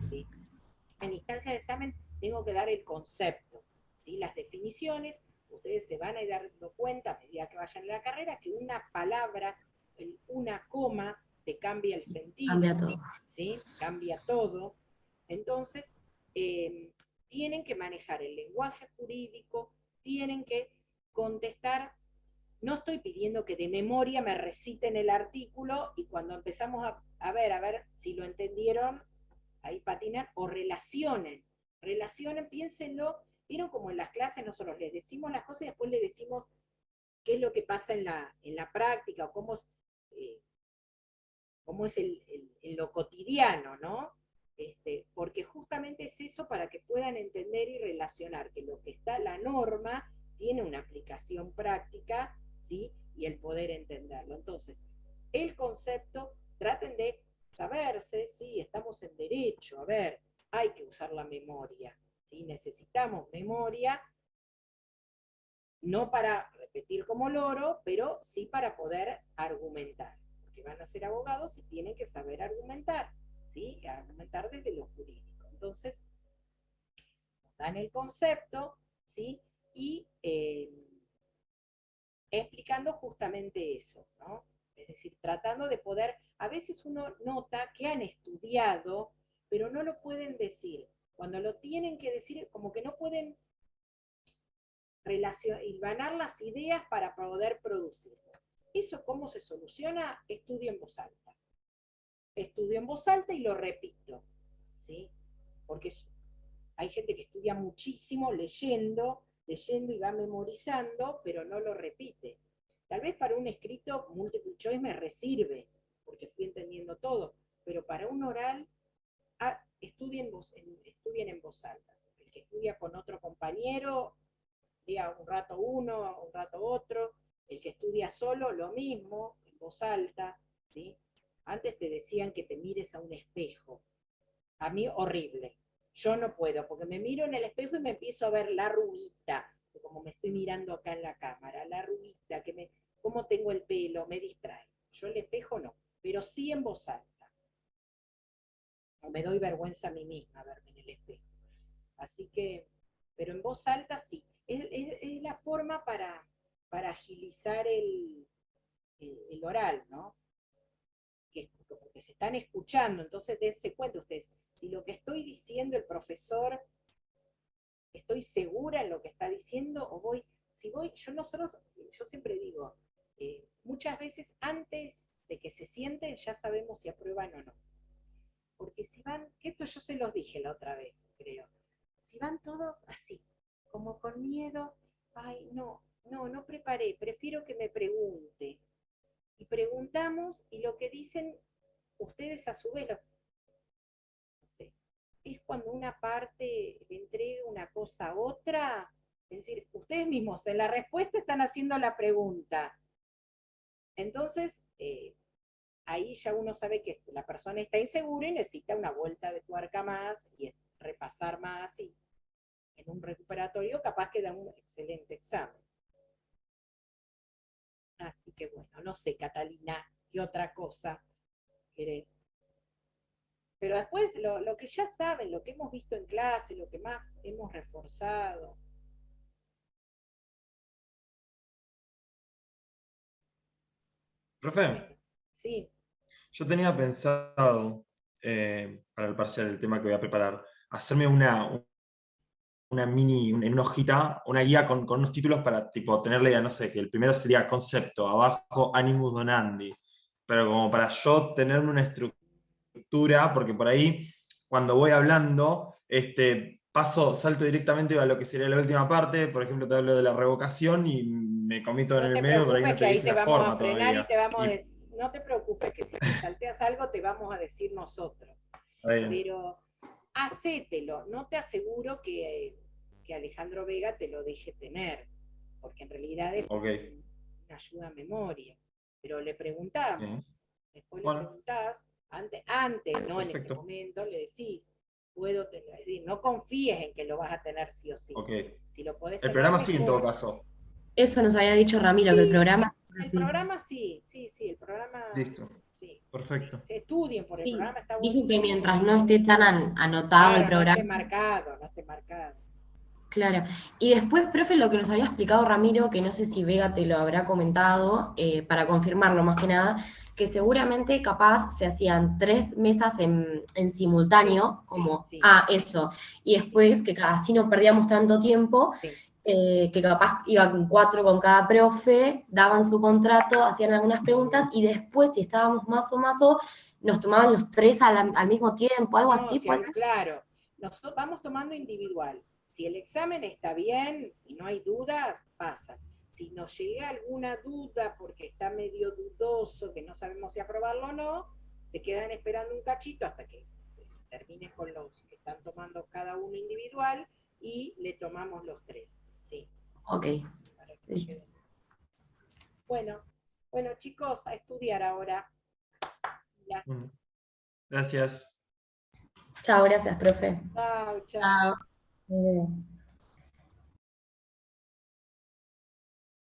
¿Sí? En instancia de examen tengo que dar el concepto, ¿sí? Las definiciones. Ustedes se van a ir dando cuenta a medida que vayan en la carrera que una palabra, una coma, te cambia el sentido, Cambia todo. ¿sí? Cambia todo. Entonces, tienen que manejar el lenguaje jurídico, tienen que contestar. No estoy pidiendo que de memoria me reciten el artículo y cuando empezamos a ver si lo entendieron, ahí patinan, o relacionen, piénsenlo. Vieron como en las clases nosotros les decimos las cosas y después les decimos qué es lo que pasa en la práctica o cómo es en lo cotidiano, ¿no? Porque justamente es eso para que puedan entender y relacionar que lo que está la norma tiene una aplicación práctica, ¿sí? Y el poder entenderlo. Entonces, el concepto, traten de saberse, ¿sí? Estamos en derecho, a ver, hay que usar la memoria, ¿sí? Necesitamos memoria, no para repetir como loro, pero sí para poder argumentar, porque van a ser abogados y tienen que saber argumentar, ¿sí? Argumentar desde lo jurídico. Entonces, dan el concepto, ¿sí? Y explicando justamente eso, ¿no? Es decir, tratando de poder, a veces uno nota que han estudiado, pero no lo pueden decir. Cuando lo tienen que decir, como que no pueden hilvanar las ideas para poder producir. ¿Eso cómo se soluciona? Estudio en voz alta. Estudio en voz alta y lo repito, ¿sí? Porque hay gente que estudia muchísimo leyendo y va memorizando, pero no lo repite. Tal vez para un escrito multiple choice me resirve, porque fui entendiendo todo, pero para un oral, estudien en voz alta. El que estudia con otro compañero, lea un rato uno, un rato otro. El que estudia solo, lo mismo, en voz alta, ¿sí? Antes te decían que te mires a un espejo. A mí, horrible. Yo no puedo, porque me miro en el espejo y me empiezo a ver la arruguita, como me estoy mirando acá en la cámara, la arruguita, cómo tengo el pelo, me distrae. Yo el espejo no, pero sí en voz alta. O me doy vergüenza a mí misma verme en el espejo. Así que, pero en voz alta sí. Es la forma para agilizar el oral, ¿no? Porque se están escuchando, entonces dense cuenta ustedes, si lo que estoy diciendo el profesor, estoy segura en lo que está diciendo, o yo siempre digo, muchas veces antes de que se sienten ya sabemos si aprueban o no. Porque si van, que esto yo se los dije la otra vez, creo, si van todos así, como con miedo, ay, no preparé, prefiero que me pregunte. Y preguntamos, y lo que dicen ustedes a su vez, no sé, es cuando una parte le entrega una cosa a otra, es decir, ustedes mismos en la respuesta están haciendo la pregunta. Entonces, ahí ya uno sabe que la persona está insegura y necesita una vuelta de tuerca más y repasar más, y en un recuperatorio capaz que da un excelente examen. Así que bueno, no sé, Catalina, ¿qué otra cosa querés? Pero después, lo que ya saben, lo que hemos visto en clase, lo que más hemos reforzado. Profe, Sí, yo tenía pensado, para el parcial, el tema que voy a preparar, hacerme en una hojita, una guía con unos títulos para tipo, tener la idea, no sé, que el primero sería concepto, abajo animus donandi, pero como para yo tenerme una estructura, porque por ahí, cuando voy hablando, salto directamente a lo que sería la última parte, por ejemplo, te hablo de la revocación y me comí todo en no el te medio, por ahí preocupes no que te ahí dije te la vamos a forma frenar y todavía. te vamos a decir, no te preocupes que si te salteas algo te vamos a decir nosotros. Pero hacételo, no te aseguro que Alejandro Vega te lo deje tener, porque en realidad es Ok. una ayuda a memoria. Pero le preguntamos, Bien. después le Bueno, preguntás, antes, no en ese perfecto. momento, le decís, puedo tener, es decir, no confíes en que lo vas a tener sí o sí. Ok. Si lo podés El tener programa sí, en todo mejor. caso. Eso nos había dicho Ramiro, que el Sí, programa... el Sí. programa sí, el programa Listo. sí. Perfecto. Se estudien por el Sí, programa, está dijo que buenísimo. mientras no esté tan anotado el Claro, no programa. esté marcado, no esté marcado. Claro. Y después, profe, lo que nos había explicado Ramiro, que no sé si Vega te lo habrá comentado, para confirmarlo más que nada, que seguramente capaz se hacían 3 mesas en simultáneo, Sí, como, sí, eso, y después que así no perdíamos tanto tiempo, sí. que capaz iban 4 con cada profe, daban su contrato, hacían algunas preguntas, y después, si estábamos más o nos tomaban los 3 al mismo tiempo, algo No, así, sí, ¿puede ser? claro. Nosotros vamos tomando individual. Si el examen está bien y no hay dudas, pasa. Si nos llega alguna duda porque está medio dudoso, que no sabemos si aprobarlo o no, se quedan esperando un cachito hasta que terminen con los que están tomando cada uno individual y le tomamos los 3. Sí. Ok, Para que listo. queden. Bueno, chicos, a estudiar ahora. Bueno, gracias. Chao, gracias, profe. Chao, chao. Chao.